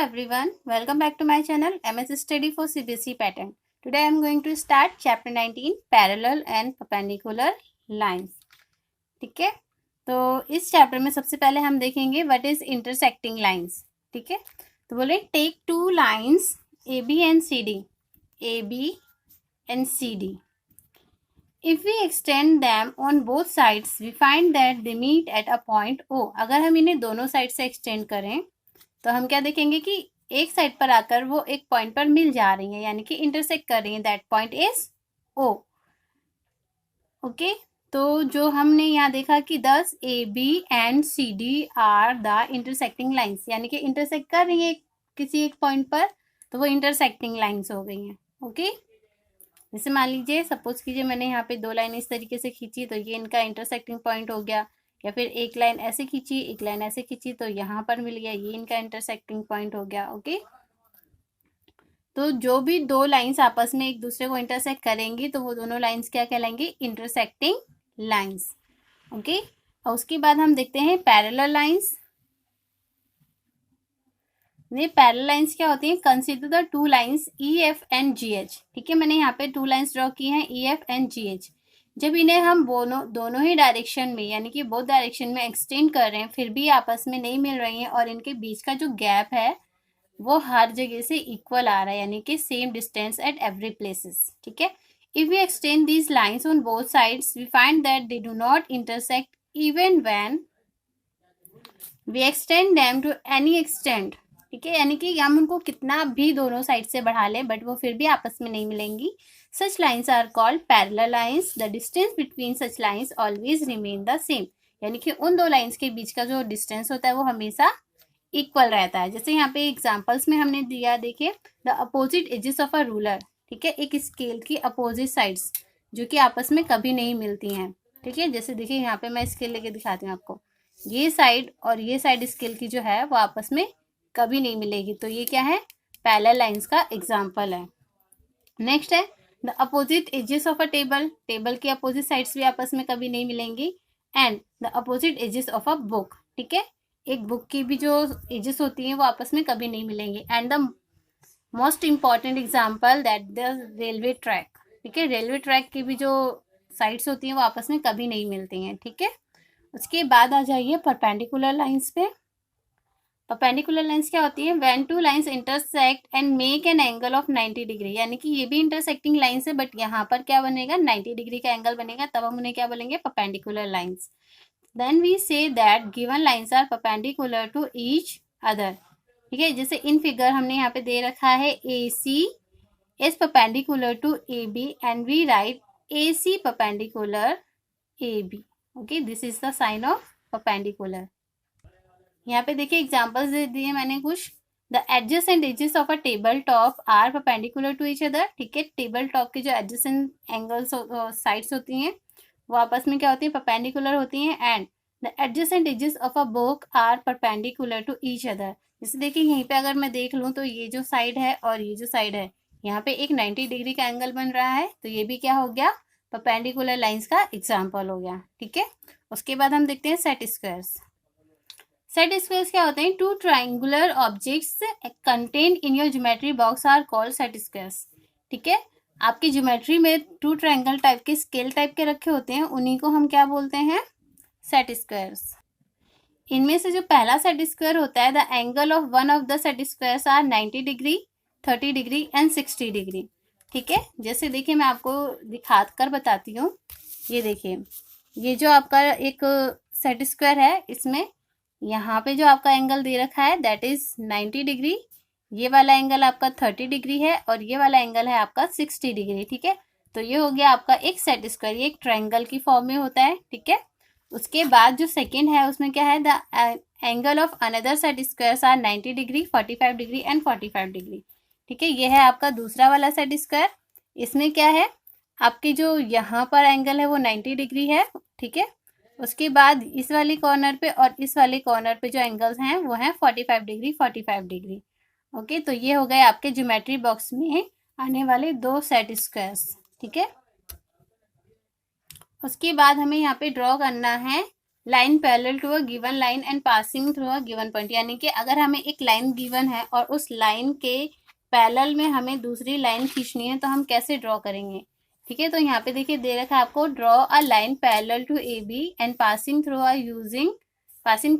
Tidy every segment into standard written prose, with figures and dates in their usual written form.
everyone, welcome back to my channel MS Study for CBSE Pattern. Today I am going to start chapter 19 Parallel and Perpendicular Lines. ठीक है, तो इस chapter में सबसे पहले हम देखेंगे व्हाट इज इंटरसेक्टिंग लाइंस. ठीक है, तो बोले take two lines AB and CD. AB and CD. If we extend them on both sides, we find that they meet at a point O. अगर हम इन्हें दोनों साइड से एक्सटेंड करें तो हम क्या देखेंगे कि एक साइड पर आकर वो एक पॉइंट पर मिल जा रही हैं, यानी कि इंटरसेक्ट कर रही हैं. That point is O. Okay, तो जो हमने यहाँ देखा कि this AB and CD are the intersecting lines, यानी कि इंटरसेक्ट कर रही है किसी एक पॉइंट पर, तो वो इंटरसेक्टिंग लाइंस हो गई हैं. ओके, जैसे मान लीजिए सपोज कीजिए मैंने यहाँ पे दो लाइन इस तरीके से खींची तो ये इनका इंटरसेक्टिंग पॉइंट हो गया, या फिर एक लाइन ऐसे खींची एक लाइन ऐसे खींची तो यहाँ पर मिल गया, ये इनका इंटरसेक्टिंग पॉइंट हो गया. ओके, तो जो भी दो लाइंस आपस में एक दूसरे को इंटरसेक्ट करेंगी तो वो दोनों लाइंस क्या कहलाएंगी? Intersecting lines. ओके, और उसके बाद हम देखते हैं पैरेलल लाइंस. ये पैरेलल लाइंस क्या होती हैं? Consider the two lines EF and GH. ठीक है, मैंने यहाँ पे टू लाइंस ड्रॉ की हैं EF एंड GH. जब इन्हें हम दोनों ही डायरेक्शन में, यानी कि बोथ डायरेक्शन में एक्सटेंड कर रहे हैं, फिर भी आपस में नहीं मिल रही हैं और इनके बीच का जो गैप है वो हर जगह से इक्वल आ रहा है, यानी कि same distance at every places. ठीक है, if we extend these lines on both sides we find that they do not intersect even when we extend them to any extent. ठीक है, यानी कि हम उनको कितना भी दोनों साइड से बढ़ा लें बट वो फिर भी आपस में नहीं मिलेंगी. Such lines are called parallel lines. The distance between such lines always remain the same. यानी कि उन दो लाइंस के बीच का जो डिस्टेंस होता है वो हमेशा इक्वल रहता है. जैसे यहाँ पे एग्जांपल्स में हमने दिया, देखिए the opposite edges of a ruler. ठीक है, एक स्केल की अपोजिट साइड्स जो कि आपस में कभी नहीं मिलती हैं. ठीक है, जैसे देखिए यहाँ पे मैं स्केल लेके दिखाती हूँ आपको, ये साइड और ये साइड स्केल की जो है वो आपस में कभी नहीं मिलेगी, तो ये क्या है? पैरेलल लाइंस का एग्जाम्पल है. नेक्स्ट है the opposite edges of a table. Table की अपोजिट साइड्स भी आपस में कभी नहीं मिलेंगी. And the opposite edges of a book. ठीक है, एक बुक की भी जो एजेस होती हैं वो आपस में कभी नहीं मिलेंगी. And the most important example that the railway track. ठीक है, रेलवे ट्रैक की भी जो साइड्स होती हैं वो आपस में कभी नहीं मिलती हैं. ठीक है, उसके बाद आ जाइए परपेंडिकुलर लाइंस पे. परपेंडिकुलर लाइंस क्या होती है? When two lines intersect and make an angle of 90 degree. यानी कि ये भी इंटरसेक्टिंग लाइंस है बट यहाँ पर क्या बनेगा? 90 डिग्री का एंगल बनेगा, तब हम उन्हें क्या बोलेंगे? Perpendicular lines. Then we say that given lines are perpendicular to each other. ठीक है, जैसे इन फिगर हमने यहाँ पे दे रखा है AC is perpendicular to AB and we write AC perpendicular AB. Okay, this is the sign of perpendicular. यहाँ पे देखिए एग्जाम्पल्स दे दिए मैंने कुछ. The adjacent edges of a table top are perpendicular to each other. ठीक है, table top के जो एडजेसेंट एंगल्स साइड्स होती हैं वो आपस में क्या होती है? परपेंडिकुलर होती हैं. And the adjacent edges of a book are perpendicular to each other. जैसे देखिए यहीं पे अगर मैं देख लूँ तो ये जो साइड है और ये जो साइड है, यहाँ पे एक 90 डिग्री का एंगल बन रहा है, तो ये भी क्या हो गया? परपेंडिकुलर लाइंस का एग्जाम्पल हो गया. ठीक है, उसके बाद हम देखते हैं सेट स्क्वायर्स. सेट स्क्वायर्स क्या होते हैं? Two triangular objects contain in your geometry box are called set squares. ठीक है, आपकी ज्योमेट्री में टू ट्राइंगल टाइप के स्केल टाइप के रखे होते हैं, उन्हीं को हम क्या बोलते हैं? Set squares. इनमें से जो पहला सेट स्क्वायर होता है, the angle of one of the set squares are 90 degree 30 degree and 60 degree. ठीक है, जैसे देखिए मैं आपको दिखा कर बताती हूँ. ये देखिए, ये जो आपका एक सेट स्क्वायर है, इसमें यहाँ पे जो आपका एंगल दे रखा है दैट इज 90 डिग्री, ये वाला एंगल आपका 30 डिग्री है और ये वाला एंगल है आपका 60 डिग्री. ठीक है, तो ये हो गया आपका एक सेट स्क्वायर, ये एक ट्रायंगल की फॉर्म में होता है. ठीक है, उसके बाद जो सेकेंड है उसमें क्या है? The angle of another set squares are 90 degree 45 degree and 45 degree. ठीक है, ये है आपका दूसरा वाला सेट स्क्वायर. इसमें क्या है? आपकी जो यहाँ पर एंगल है वो 90 डिग्री है. ठीक है, उसके बाद इस वाले कॉर्नर पे और इस वाले कॉर्नर पे जो एंगल्स हैं वो हैं 45 डिग्री 45 डिग्री. ओके, तो ये हो गए आपके ज्योमेट्री बॉक्स में आने वाले दो सेट स्क्वायर्स. ठीक है, उसके बाद हमें यहाँ पे ड्रॉ करना है line parallel to a given line and passing through a given point, यानी कि अगर हमें एक लाइन गिवन है और उस लाइन के पैरेलल में हमें दूसरी लाइन खींचनी है तो हम कैसे ड्रॉ करेंगे। ठीक है, तो यहाँ पे देखिए दे रखा है आपको, draw a line parallel to A B and passing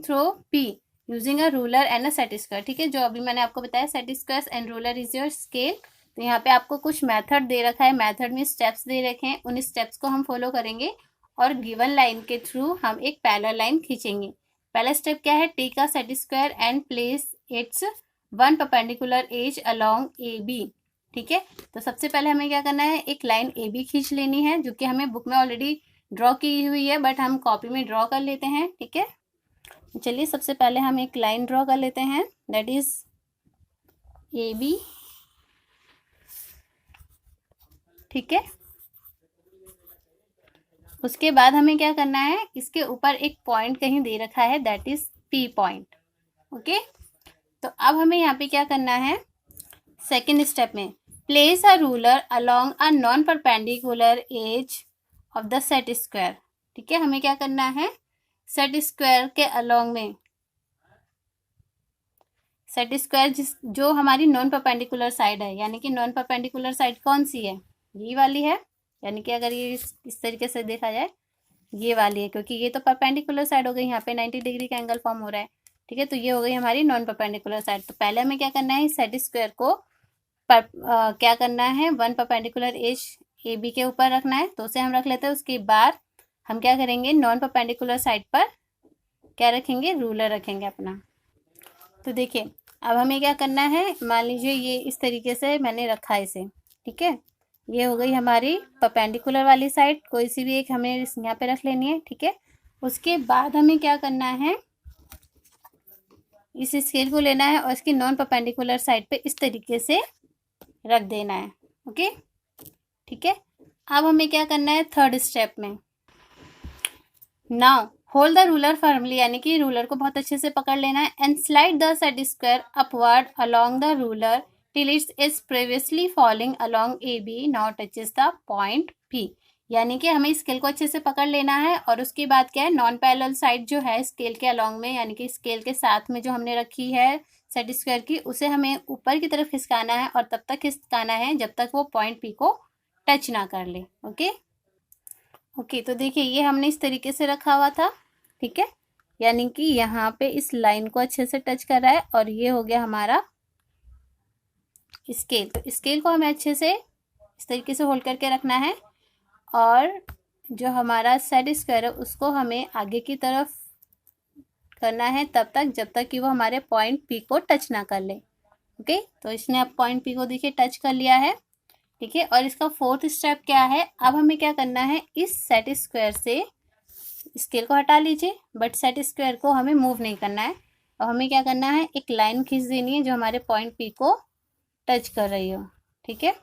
through P using a ruler and a set square. ठीक है, जो अभी मैंने आपको बताया, set square and ruler is your scale. तो यहाँ पे आपको कुछ मेथड दे रखा है, मेथड में स्टेप्स दे रखे हैं, उन स्टेप्स को हम फॉलो करेंगे और गिवन लाइन के थ्रू हम एक पैरेलल लाइन खींचेंगे। पहला स्टेप क्या है, take a set square and place its one perpendicular edge along A B. ठीक है, तो सबसे पहले हमें क्या करना है, एक लाइन ए बी खींच लेनी है, जो कि हमें बुक में ऑलरेडी ड्रॉ की हुई है, बट हम कॉपी में ड्रॉ कर लेते हैं। ठीक है, चलिए सबसे पहले हम एक लाइन ड्रॉ कर लेते हैं, दैट इज ए बी। ठीक है, उसके बाद हमें क्या करना है, इसके ऊपर एक पॉइंट कहीं दे रखा है, that is P point. Okay, तो अब हमें यहाँ पे क्या करना है, सेकेंड स्टेप में place a ruler along a non perpendicular edge of the set square. ठीक है, हमें क्या करना है, सेट स्क्वायर के अलोंग में, सेट स्क्वायर जो हमारी नॉन परपेंडिकुलर साइड है, यानी कि नॉन परपेंडिकुलर साइड कौन सी है, ये वाली है, यानी कि अगर ये इस तरीके से देखा जाए ये वाली है, क्योंकि ये तो परपेंडिकुलर साइड हो गई, यहाँ पे 90 डिग्री का एंगल फॉर्म हो रहा है। ठीक है, तो ये हो गई हमारी नॉन परपेंडिकुलर साइड। तो पहले हमें क्या करना है, सेट स्क्वायर को क्या करना है, one perpendicular edge A B के ऊपर रखना है, तो उसे हम रख लेते हैं। उसके बाद हम क्या करेंगे, नॉन परपेंडिकुलर साइड पर क्या रखेंगे, रूलर रखेंगे अपना। तो देखिए अब हमें क्या करना है, मान लीजिए ये इस तरीके से मैंने रखा है इसे। ठीक है, ये हो गई हमारी परपेंडिकुलर वाली साइड, कोई सी भी एक हमें यहाँ पे रख लेनी है। ठीक है, उसके बाद हमें क्या करना है, इस स्केल को लेना है और इसकी नॉन परपेंडिकुलर साइड पे इस तरीके से रख देना है। ओके, ठीक है, अब हमें क्या करना है, थर्ड स्टेप में, now hold the ruler firmly, यानी कि रूलर को बहुत अच्छे से पकड़ लेना है, and slide the set square upward along the ruler till its is previously falling along A B now touches the point P. यानी कि हमें स्केल को अच्छे से पकड़ लेना है और उसके बाद क्या है, नॉन पैरेलल साइड जो है स्केल के अलोंग में, यानी कि स्केल के साथ में जो हमने रखी है सेट स्क्वायर की, उसे हमें ऊपर की तरफ खिसकाना है और तब तक खिसकाना है जब तक वो पॉइंट पी को टच ना कर ले। ओके, तो देखिए ये हमने इस तरीके से रखा हुआ था। ठीक है, यानी कि यहाँ पे इस लाइन को अच्छे से टच कर रहा है और ये हो गया हमारा स्केल। तो स्केल को हमें अच्छे से इस तरीके से होल्ड करके रखना है और जो हमारा सेट स्क्वायर है उसको हमें आगे की तरफ करना है तब तक जब तक कि वो हमारे पॉइंट पी को टच ना कर ले। ओके, तो इसने अब पॉइंट पी को देखिए टच कर लिया है। ठीक है, और इसका फोर्थ स्टेप क्या है, अब हमें क्या करना है, इस सेट स्क्वायर से स्केल को हटा लीजिए, बट सेट स्क्वायर को हमें मूव नहीं करना है। और हमें क्या करना है, एक लाइन खींच देनी है जो हमारे पॉइंट पी को टच कर रही हो। ठीक है,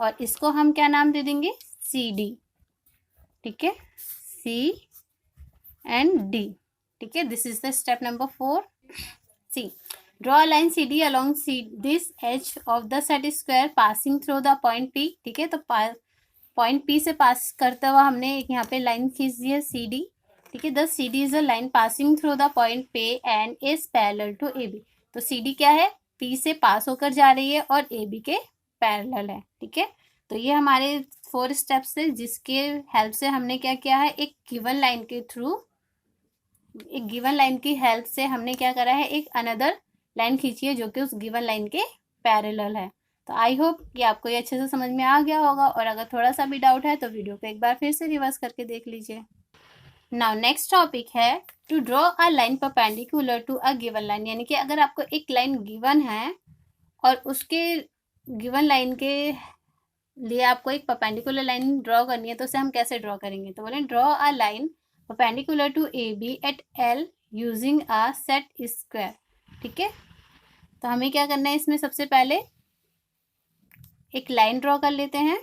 और इसको हम क्या नाम दे देंगे, सी डी। ठीक है, सी एंड डी। ठीक है, this is the step number 4 C. Draw line C D along C this edge of the set square passing through the point P. ठीक है, तो पॉइंट पी से पास करते हुआ हमने एक यहाँ पे लाइन खींच दी है सी डी। ठीक है, the C D is a line passing through the point P and is parallel to A B. तो सी डी क्या है, पी से पास होकर जा रही है और ए बी के पैरेलल है। ठीक है, तो ये हमारे 4 स्टेप्स है जिसके हेल्प से हमने क्या किया है, एक गिवन लाइन के थ्रू, एक गिवन लाइन की हेल्प से हमने क्या करा है, एक अनदर लाइन खींची है जो कि उस गिवन लाइन के पैरेलल है। तो आई होप कि आपको ये अच्छे से समझ में आ गया होगा, और अगर थोड़ा सा भी डाउट है तो वीडियो को एक बार फिर से रिवर्स करके देख लीजिए। नाउ नेक्स्ट टॉपिक है to draw a line perpendicular to a given line, यानी कि अगर आपको एक लाइन गिवन है और उसके गिवन लाइन के लिए आपको एक परपेंडिकुलर लाइन ड्रॉ करनी है, तो उसे हम कैसे ड्रॉ करेंगे, तो बोले draw a line perpendicular to A B at L using a set square. ठीक है, तो हमें क्या करना है, इसमें सबसे पहले एक लाइन ड्रॉ कर लेते हैं।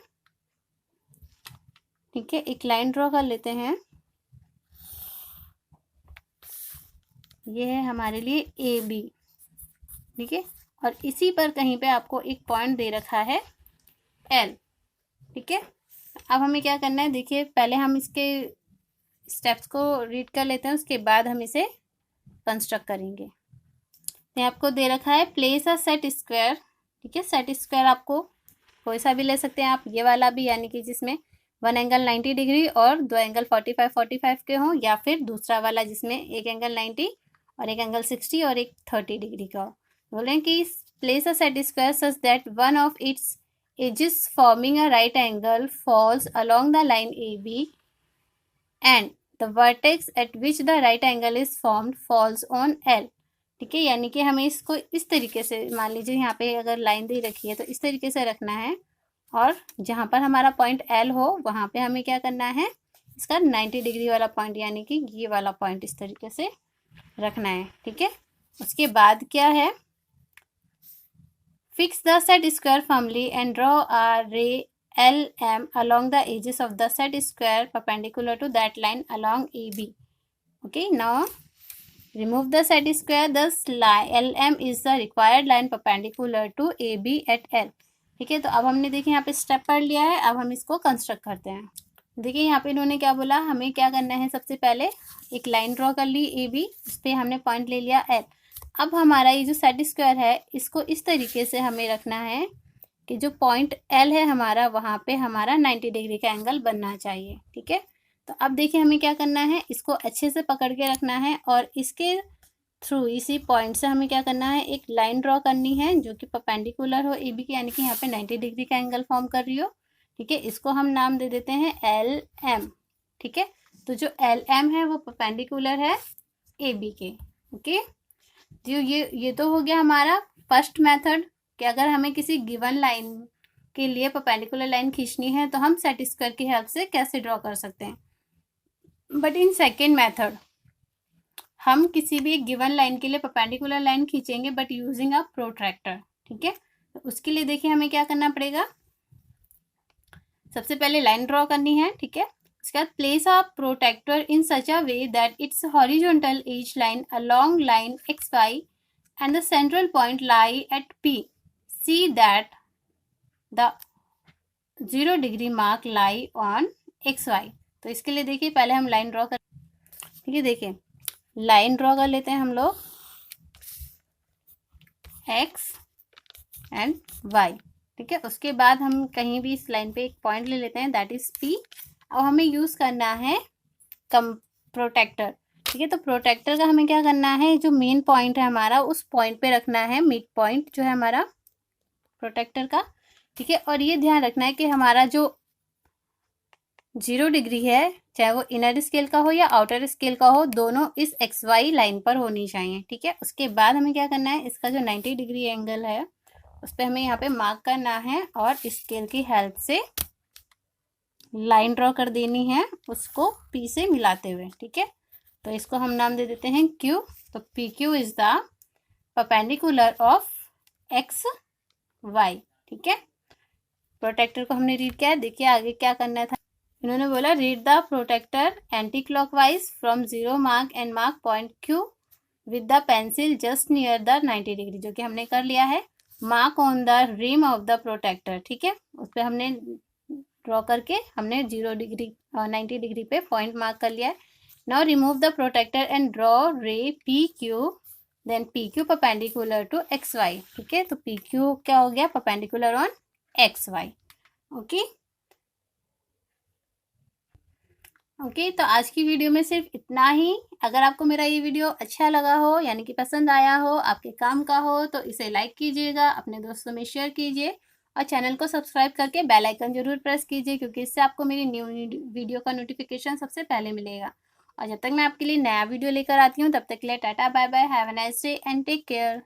ठीक है, एक लाइन ड्रॉ कर लेते हैं, ये है हमारे लिए ए बी। ठीक है, और इसी पर कहीं पे आपको एक पॉइंट दे रखा है एल। ठीक है, अब हमें क्या करना है, देखिए पहले हम इसके स्टेप्स को रीड कर लेते हैं, उसके बाद हम इसे कंस्ट्रक्ट करेंगे। तो आपको दे रखा है प्लेस अ सेट स्क्वायर, ठीक है। सेट स्क्वायर आपको कोई सा भी ले सकते हैं आप, ये वाला भी, यानी कि जिसमें 1 एंगल 90 डिग्री और 2 एंगल 45 के हों, या फिर दूसरा वाला जिसमें एक एंगल 90 और एक एंगल 60 और एक 30 डिग्री का हो। बोल रहे हैं कि place a set square such that one of its edges forming a right angle falls along the line A B and the vertex at which the right angle is formed falls on L, ठीक है। यानी कि हमें इसको इस तरीके से, मान लीजिए यहाँ पे अगर लाइन दे रखी है तो इस तरीके से रखना है, और जहाँ पर हमारा पॉइंट एल हो वहाँ पे हमें क्या करना है, इसका 90 डिग्री वाला पॉइंट यानी कि ये वाला पॉइंट इस तरीके से रखना है, ठीक है। उसके बाद क्या है, fix the set square firmly and draw a रे LM along the edges of the set square perpendicular to that line along AB. Okay, now remove the set square. Thus LM is the required line perpendicular to AB at L. ठीक है, तो अब हमने देखिए यहाँ पे step पढ़ लिया है। अब हम इसको कंस्ट्रक्ट करते हैं। देखिए यहाँ पे इन्होंने क्या बोला, हमें क्या करना है, सबसे पहले एक लाइन ड्रॉ कर ली AB, उस पर हमने पॉइंट ले लिया L। अब हमारा ये जो सेट स्क्वायर है इसको इस तरीके से हमें रखना है कि जो पॉइंट L है हमारा, वहाँ पे हमारा 90 डिग्री का एंगल बनना चाहिए, ठीक है। तो अब देखिए हमें क्या करना है, इसको अच्छे से पकड़ के रखना है और इसके थ्रू, इसी पॉइंट से हमें क्या करना है, एक लाइन ड्रॉ करनी है जो कि परपेंडिकुलर हो AB के, यानी कि यहाँ पे 90 डिग्री का एंगल फॉर्म कर रही हो, ठीक है। इसको हम नाम दे देते हैं LM, ठीक है। तो जो LM है वो परपेंडिकुलर है AB के, ओके। तो ये तो हो गया हमारा फर्स्ट मेथड कि अगर हमें किसी गिवन लाइन के लिए परपेंडिकुलर लाइन खींचनी है तो हम सेट स्क्वायर की हेल्प से कैसे ड्रॉ कर सकते हैं। बट इन सेकेंड मेथड हम किसी भी गिवन लाइन के लिए परपेंडिकुलर लाइन खींचेंगे बट यूजिंग अ प्रोट्रैक्टर, ठीक है। तो उसके लिए देखिए हमें क्या करना पड़ेगा, सबसे पहले लाइन ड्रॉ करनी है, ठीक है। उसके बाद place a protractor in such a way that its horizontal edge line along line XY and the central point lie at P. See that the 0 degree mark lie on XY. तो इसके लिए देखिए पहले हम लाइन ड्रॉ कर, ठीक है। देखिए लाइन ड्रॉ कर लेते हैं हम लोग X एंड Y, ठीक है। उसके बाद हम कहीं भी इस लाइन पे एक पॉइंट ले लेते हैं, दैट इज P। अब हमें यूज़ करना है प्रोटेक्टर, ठीक है। तो प्रोटेक्टर का हमें क्या करना है, जो मेन पॉइंट है हमारा उस पॉइंट पे रखना है, मिड पॉइंट जो है हमारा प्रोटेक्टर का, ठीक है। और ये ध्यान रखना है कि हमारा जो 0 डिग्री है, चाहे वो इनर स्केल का हो या आउटर स्केल का हो, दोनों इस XY लाइन पर होनी चाहिए, ठीक है। उसके बाद हमें क्या करना है, इसका जो 90 डिग्री एंगल है उस पर हमें यहाँ पे मार्क करना है और स्केल की हेल्प से लाइन ड्रॉ कर देनी है, उसको P से मिलाते हुए, ठीक है। तो इसको हम नाम दे देते हैं Q। तो PQ is the perpendicular of XY, ठीक है। प्रोटेक्टर को हमने रीड किया है। देखिए आगे क्या करना था, इन्होंने बोला read the protractor anti clockwise from 0 mark and mark point Q with the pencil just near the 90 degree, जो कि हमने कर लिया है। Mark on the rim of the protractor, ठीक है। उस पर हमने ड्रॉ करके हमने 0 डिग्री 90 डिग्री पे पॉइंट मार्क कर लिया है। Now remove the protractor and draw ray PQ, then PQ perpendicular to XY, ठीक है। तो PQ क्या हो गया, perpendicular on XY, okay. Okay, तो आज की वीडियो में सिर्फ इतना ही। अगर आपको मेरा ये वीडियो अच्छा लगा हो, यानी कि पसंद आया हो, आपके काम का हो, तो इसे लाइक कीजिएगा, अपने दोस्तों में शेयर कीजिए और चैनल को सब्सक्राइब करके बेल आइकन जरूर प्रेस कीजिए, क्योंकि इससे आपको मेरी न्यू वीडियो का नोटिफिकेशन सबसे पहले मिलेगा। और जब तक मैं आपके लिए नया वीडियो लेकर आती हूँ, तब तक के लिए टाटा bye bye, have a nice day and take care.